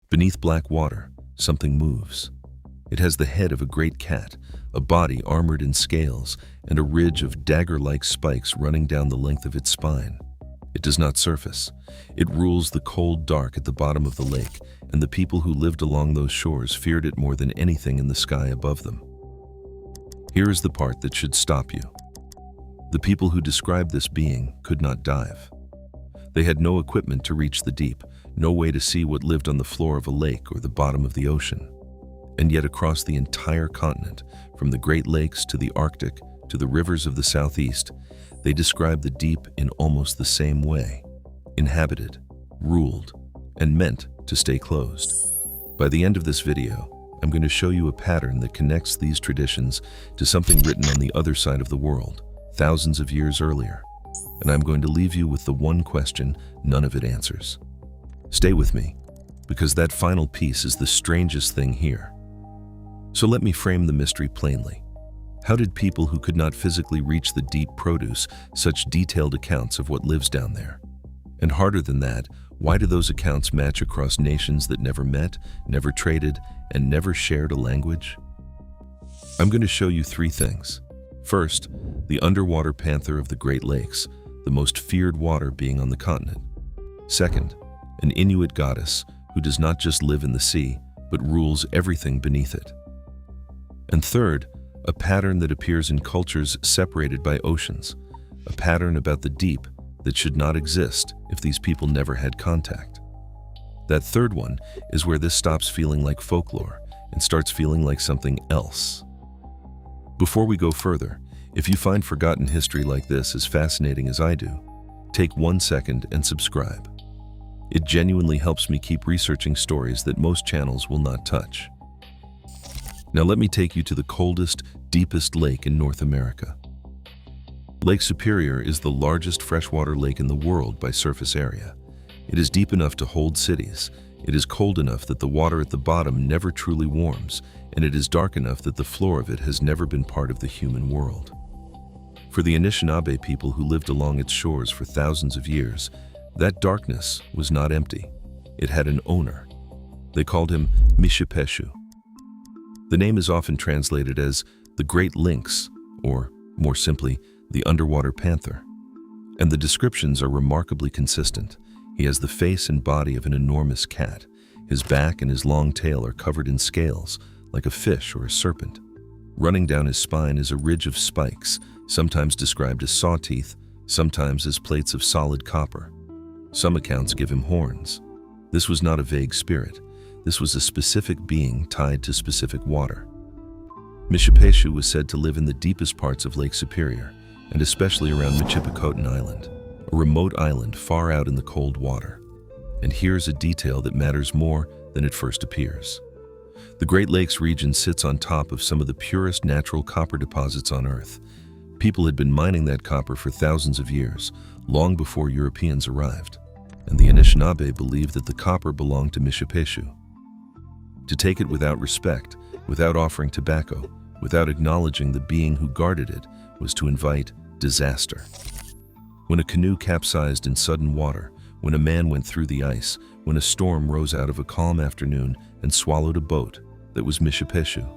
Beneath black water, something moves. It has the head of a great cat, a body armored in scales, and a ridge of dagger-like spikes running down the length of its spine. It does not surface. It rules the cold dark at the bottom of the lake, and the people who lived along those shores feared it more than anything in the sky above them. Here is the part that should stop you. The people who described this being could not dive. They had no equipment to reach the deep, no way to see what lived on the floor of a lake or the bottom of the ocean. And yet across the entire continent, from the Great Lakes to the Arctic to the rivers of the Southeast, they describe the deep in almost the same way: inhabited, ruled, and meant to stay closed. By the end of this video, I'm going to show you a pattern that connects these traditions to something written on the other side of the world, thousands of years earlier. And I'm going to leave you with the one question none of it answers. Stay with me, because that final piece is the strangest thing here. So let me frame the mystery plainly. How did people who could not physically reach the deep produce such detailed accounts of what lives down there? And harder than that, why do those accounts match across nations that never met, never traded, and never shared a language? I'm going to show you three things. First, the underwater panther of the Great Lakes, the most feared water being on the continent. Second, an Inuit goddess who does not just live in the sea, but rules everything beneath it. And third, a pattern that appears in cultures separated by oceans, a pattern about the deep that should not exist if these people never had contact. That third one is where this stops feeling like folklore and starts feeling like something else. Before we go further, if you find forgotten history like this as fascinating as I do, take 1 second and subscribe. It genuinely helps me keep researching stories that most channels will not touch. Now let me take you to the coldest, deepest lake in North America. Lake Superior is the largest freshwater lake in the world by surface area. It is deep enough to hold cities. It is cold enough that the water at the bottom never truly warms, and it is dark enough that the floor of it has never been part of the human world. For the Anishinaabe people who lived along its shores for thousands of years, that darkness was not empty. It had an owner. They called him Mishipeshu. The name is often translated as the Great Lynx, or more simply, the Underwater Panther. And the descriptions are remarkably consistent. He has the face and body of an enormous cat. His back and his long tail are covered in scales, like a fish or a serpent. Running down his spine is a ridge of spikes, sometimes described as saw teeth, sometimes as plates of solid copper. Some accounts give him horns. This was not a vague spirit. This was a specific being tied to specific water. Mishipeshu was said to live in the deepest parts of Lake Superior, and especially around Mishipeshu Island, a remote island far out in the cold water. And here's a detail that matters more than it first appears. The Great Lakes region sits on top of some of the purest natural copper deposits on Earth. People had been mining that copper for thousands of years, long before Europeans arrived. And the Anishinaabe believed that the copper belonged to Mishipeshu. To take it without respect, without offering tobacco, without acknowledging the being who guarded it, was to invite disaster. When a canoe capsized in sudden water, when a man went through the ice, when a storm rose out of a calm afternoon and swallowed a boat, that was Mishipeshu.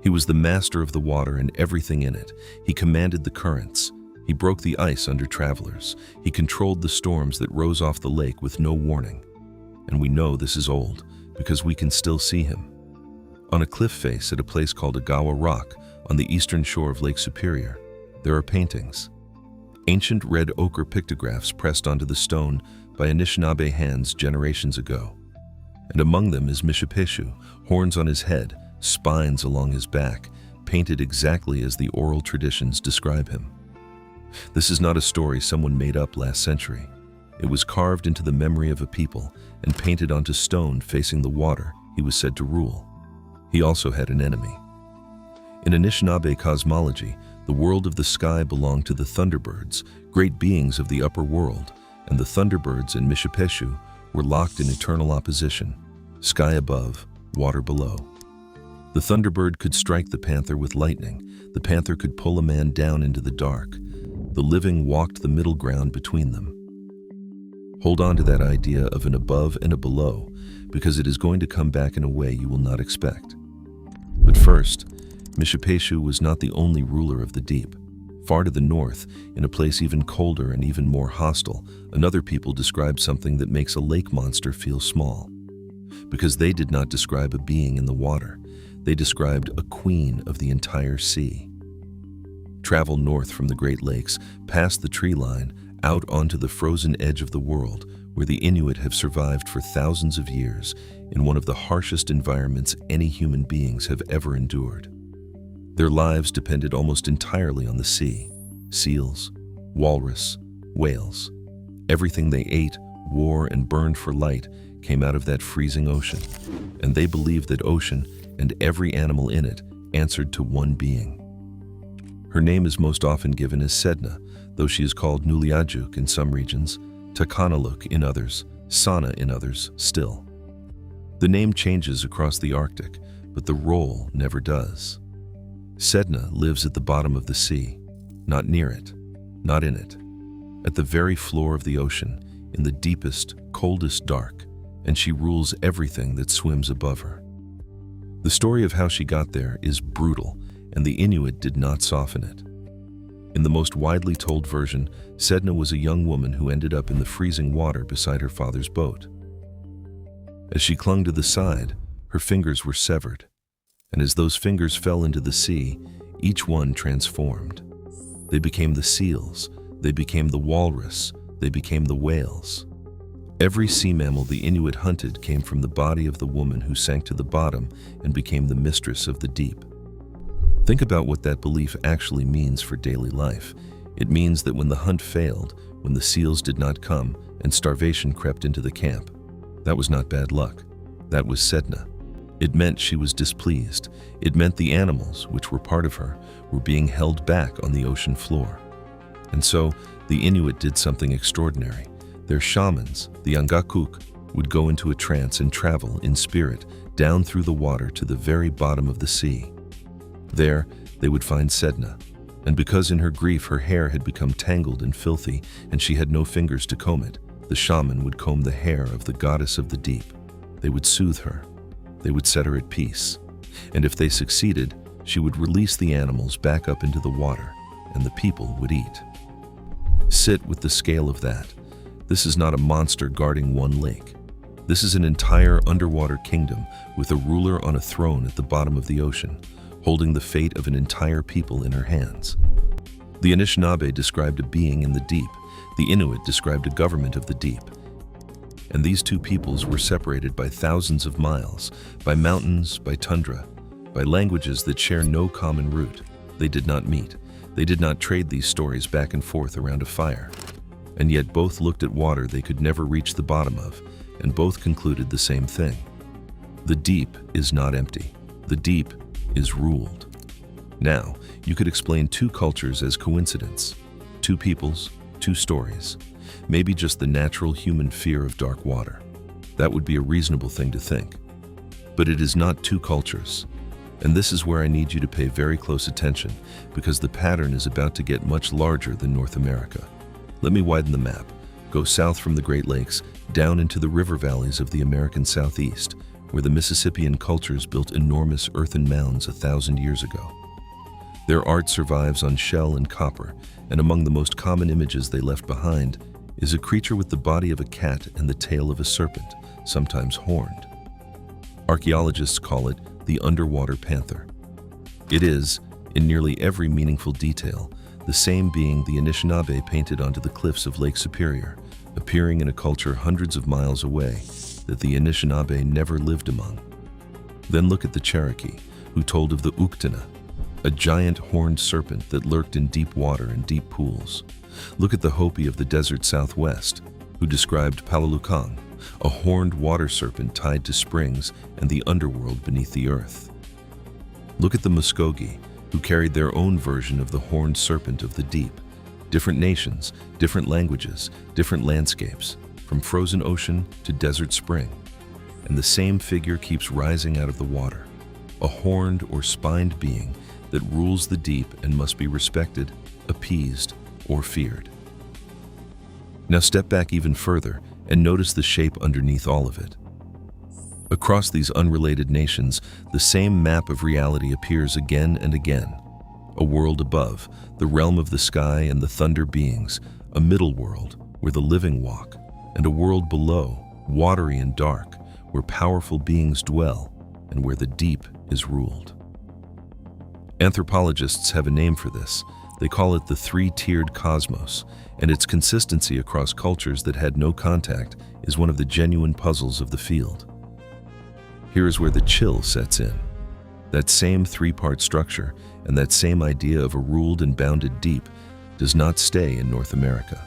He was the master of the water and everything in it. He commanded the currents. He broke the ice under travelers. He controlled the storms that rose off the lake with no warning. And we know this is old, because we can still see him. On a cliff face at a place called Agawa Rock, on the eastern shore of Lake Superior, there are paintings. Ancient red ochre pictographs pressed onto the stone by Anishinaabe hands generations ago. And among them is Mishipeshu, horns on his head, spines along his back, painted exactly as the oral traditions describe him. This is not a story someone made up last century. It was carved into the memory of a people and painted onto stone facing the water he was said to rule. He also had an enemy. In Anishinaabe cosmology, the world of the sky belonged to the thunderbirds, great beings of the upper world, and the thunderbirds and Mishipeshu were locked in eternal opposition, sky above, water below. The thunderbird could strike the panther with lightning. The panther could pull a man down into the dark. The living walked the middle ground between them. Hold on to that idea of an above and a below, because it is going to come back in a way you will not expect. But first, Mishipeshu was not the only ruler of the deep. Far to the north, in a place even colder and even more hostile, another people described something that makes a lake monster feel small. Because they did not describe a being in the water, they described a queen of the entire sea. Travel north from the Great Lakes, past the tree line, out onto the frozen edge of the world, where the Inuit have survived for thousands of years in one of the harshest environments any human beings have ever endured. Their lives depended almost entirely on the sea: seals, walrus, whales. Everything they ate, wore, and burned for light came out of that freezing ocean, and they believed that ocean and every animal in it answered to one being. Her name is most often given as Sedna, though she is called Nuliajuk in some regions, Takanaluk in others, Sana in others still. The name changes across the Arctic, but the role never does. Sedna lives at the bottom of the sea, not near it, not in it, at the very floor of the ocean, in the deepest, coldest dark, and she rules everything that swims above her. The story of how she got there is brutal, and the Inuit did not soften it. In the most widely told version, Sedna was a young woman who ended up in the freezing water beside her father's boat. As she clung to the side, her fingers were severed, and as those fingers fell into the sea, each one transformed. They became the seals, they became the walrus, they became the whales. Every sea mammal the Inuit hunted came from the body of the woman who sank to the bottom and became the mistress of the deep. Think about what that belief actually means for daily life. It means that when the hunt failed, when the seals did not come and starvation crept into the camp, that was not bad luck. That was Sedna. It meant she was displeased. It meant the animals, which were part of her, were being held back on the ocean floor. And so, the Inuit did something extraordinary. Their shamans, the Angakuk, would go into a trance and travel in spirit down through the water to the very bottom of the sea. There, they would find Sedna, and because in her grief her hair had become tangled and filthy and she had no fingers to comb it, the shaman would comb the hair of the goddess of the deep. They would soothe her. They would set her at peace. And if they succeeded, she would release the animals back up into the water, and the people would eat. Sit with the scale of that. This is not a monster guarding one lake. This is an entire underwater kingdom with a ruler on a throne at the bottom of the ocean, holding the fate of an entire people in her hands. The Anishinaabe described a being in the deep. The Inuit described a government of the deep. And these two peoples were separated by thousands of miles, by mountains, by tundra, by languages that share no common root. They did not meet. They did not trade these stories back and forth around a fire. And yet both looked at water they could never reach the bottom of, and both concluded the same thing. The deep is not empty. The deep is ruled. Now, you could explain two cultures as coincidence. Two peoples, two stories. Maybe just the natural human fear of dark water. That would be a reasonable thing to think. But it is not two cultures. And this is where I need you to pay very close attention, because the pattern is about to get much larger than North America. Let me widen the map. Go south from the Great Lakes, down into the river valleys of the American Southeast, where the Mississippian cultures built enormous earthen mounds 1,000 years ago. Their art survives on shell and copper, and among the most common images they left behind is a creature with the body of a cat and the tail of a serpent, sometimes horned. Archaeologists call it the Underwater Panther. It is, in nearly every meaningful detail, the same being the Anishinaabe painted onto the cliffs of Lake Superior, appearing in a culture hundreds of miles away that the Anishinaabe never lived among. Then look at the Cherokee, who told of the Uktena, a giant horned serpent that lurked in deep water and deep pools. Look at the Hopi of the desert southwest, who described Palulukang, a horned water serpent tied to springs and the underworld beneath the earth. Look at the Muskogee, who carried their own version of the horned serpent of the deep. Different nations, different languages, different landscapes, from frozen ocean to desert spring. And the same figure keeps rising out of the water, a horned or spined being that rules the deep and must be respected, appeased, or feared. Now step back even further and notice the shape underneath all of it. Across these unrelated nations, the same map of reality appears again and again. A world above, the realm of the sky and the thunder beings, a middle world where the living walk, and a world below, watery and dark, where powerful beings dwell and where the deep is ruled. Anthropologists have a name for this. They call it the three-tiered cosmos, and its consistency across cultures that had no contact is one of the genuine puzzles of the field. Here is where the chill sets in. That same three-part structure and that same idea of a ruled and bounded deep does not stay in North America.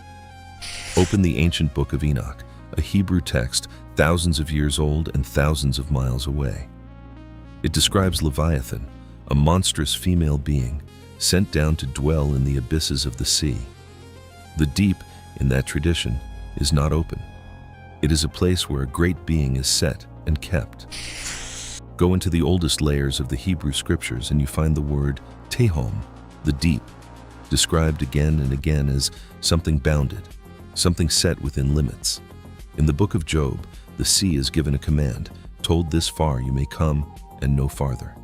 Open the ancient Book of Enoch, a Hebrew text thousands of years old and thousands of miles away. It describes Leviathan, a monstrous female being sent down to dwell in the abysses of the sea. The deep, in that tradition, is not open. It is a place where a great being is set and kept. Go into the oldest layers of the Hebrew scriptures and you find the word tehom, the deep, described again and again as something bounded, something set within limits. In the book of Job, the sea is given a command, told this far you may come and no farther.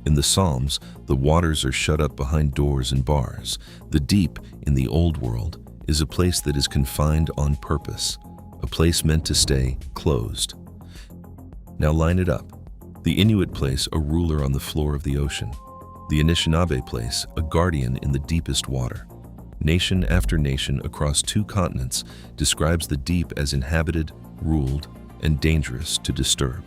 In the Psalms, the waters are shut up behind doors and bars. The deep, in the Old World, is a place that is confined on purpose, a place meant to stay closed. Now line it up. The Inuit place a ruler on the floor of the ocean. The Anishinaabe place a guardian in the deepest water. Nation after nation across two continents describes the deep as inhabited, ruled, and dangerous to disturb.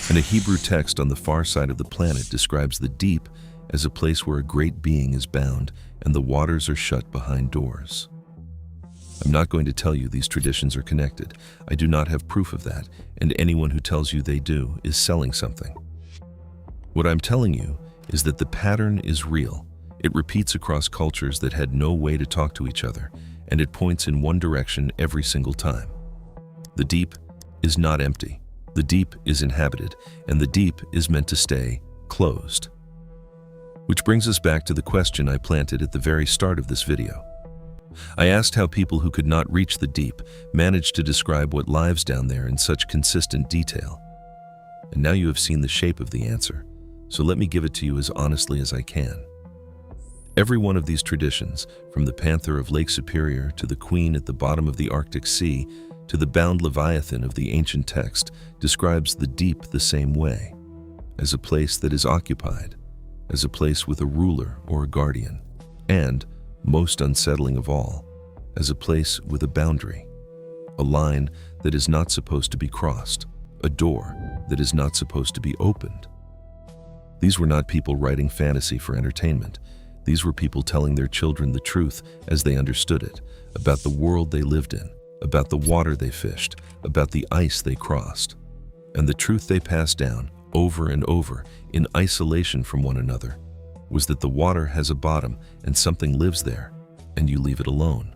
And a Hebrew text on the far side of the planet describes the deep as a place where a great being is bound and the waters are shut behind doors. I'm not going to tell you these traditions are connected. I do not have proof of that, and anyone who tells you they do is selling something. What I'm telling you is that the pattern is real. It repeats across cultures that had no way to talk to each other, and it points in one direction every single time. The deep is not empty. The deep is inhabited, and the deep is meant to stay closed. Which brings us back to the question I planted at the very start of this video. I asked how people who could not reach the deep managed to describe what lives down there in such consistent detail. And now you have seen the shape of the answer, so let me give it to you as honestly as I can. Every one of these traditions, from the panther of Lake Superior to the queen at the bottom of the Arctic Sea to the bound Leviathan of the ancient text, describes the deep the same way, as a place that is occupied, as a place with a ruler or a guardian, and, most unsettling of all, as a place with a boundary, a line that is not supposed to be crossed, a door that is not supposed to be opened. These were not people writing fantasy for entertainment. These were people telling their children the truth as they understood it, about the world they lived in, about the water they fished, about the ice they crossed. And the truth they passed down, over and over, in isolation from one another, was that the water has a bottom and something lives there, and you leave it alone.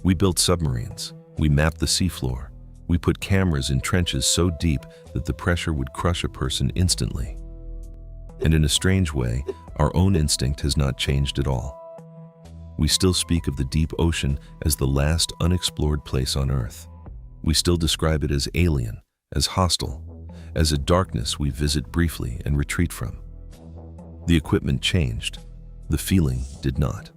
We built submarines. We mapped the seafloor. We put cameras in trenches so deep that the pressure would crush a person instantly. And in a strange way, our own instinct has not changed at all. We still speak of the deep ocean as the last unexplored place on Earth. We still describe it as alien, as hostile, as a darkness we visit briefly and retreat from. The equipment changed. The feeling did not.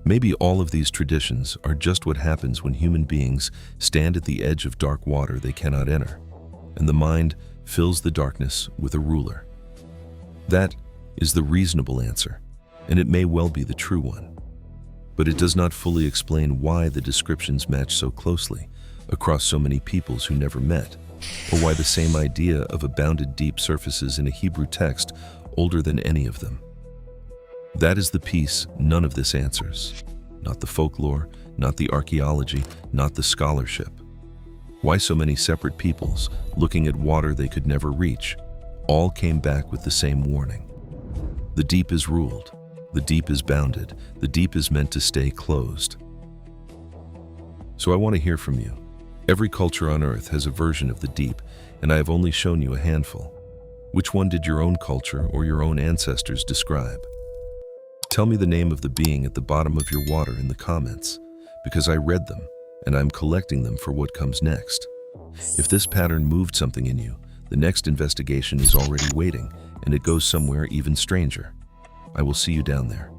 Maybe all of these traditions are just what happens when human beings stand at the edge of dark water they cannot enter, and the mind fills the darkness with a ruler. That is the reasonable answer, and it may well be the true one. But it does not fully explain why the descriptions match so closely across so many peoples who never met, or why the same idea of a bounded deep surfaces in a Hebrew text older than any of them. That is the piece none of this answers. Not the folklore, not the archaeology, not the scholarship. Why so many separate peoples, looking at water they could never reach, all came back with the same warning. The deep is ruled. The deep is bounded. The deep is meant to stay closed. So I want to hear from you. Every culture on Earth has a version of the deep, and I have only shown you a handful. Which one did your own culture or your own ancestors describe? Tell me the name of the being at the bottom of your water in the comments, because I read them, and I'm collecting them for what comes next. If this pattern moved something in you, the next investigation is already waiting, and it goes somewhere even stranger. I will see you down there.